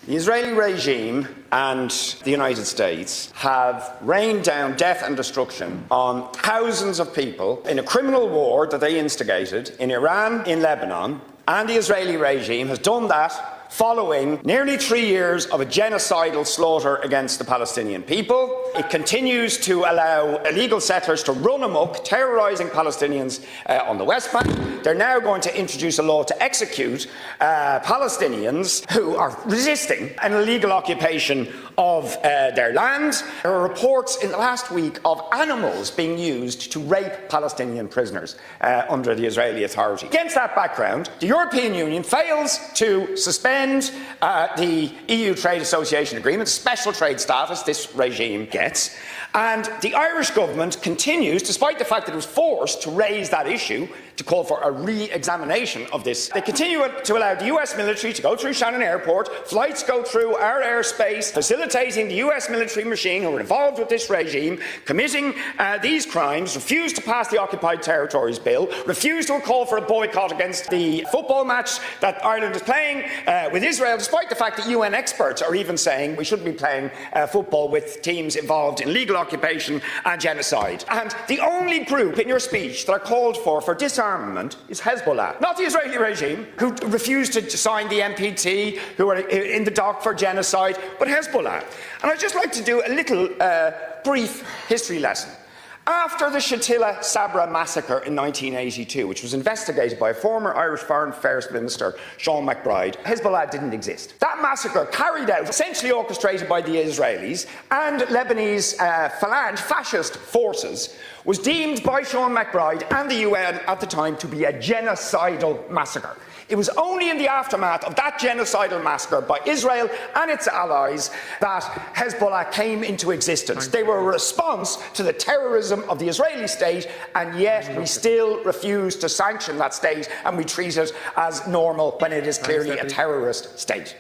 The Israeli regime and the United States have rained down death and destruction on thousands of people in a criminal war that they instigated in Iran, in Lebanon, and the Israeli regime has done that following nearly 3 years of a genocidal slaughter against the Palestinian people. It continues to allow illegal settlers to run amok, terrorising Palestinians on the West Bank. They're now going to introduce a law to execute Palestinians who are resisting an illegal occupation of their land. There are reports in the last week of animals being used to rape Palestinian prisoners under the Israeli Authority. Against that background, the European Union fails to suspend the EU Trade Association Agreement, special trade status this regime gets, and the Irish government continues, despite the fact that it was forced to raise that issue, to call for a re-examination of this. They continue to allow the US military to go through Shannon Airport, flights go through our airspace, facilitating the US military machine who are involved with this regime, committing these crimes, refuse to pass the Occupied Territories Bill, refuse to call for a boycott against the football match that Ireland is playing with Israel, despite the fact that UN experts are even saying we shouldn't be playing football with teams involved in legal occupation and genocide. And the only group in your speech that are called for disarmament is Hezbollah, not the Israeli regime, who refused to sign the NPT, who are in the dock for genocide, but Hezbollah. And I'd just like to do a little brief history lesson. After the Shatila Sabra massacre in 1982, which was investigated by former Irish Foreign Affairs Minister Sean MacBride, Hezbollah didn't exist. That massacre, carried out, essentially orchestrated by the Israelis and Lebanese Falange fascist forces, was deemed by Sean MacBride and the UN at the time to be a genocidal massacre. It was only in the aftermath of that genocidal massacre by Israel and its allies that Hezbollah came into existence. They were a response to the terrorism of the Israeli state, and yet we still refuse to sanction that state, and we treat it as normal when it is clearly a terrorist state.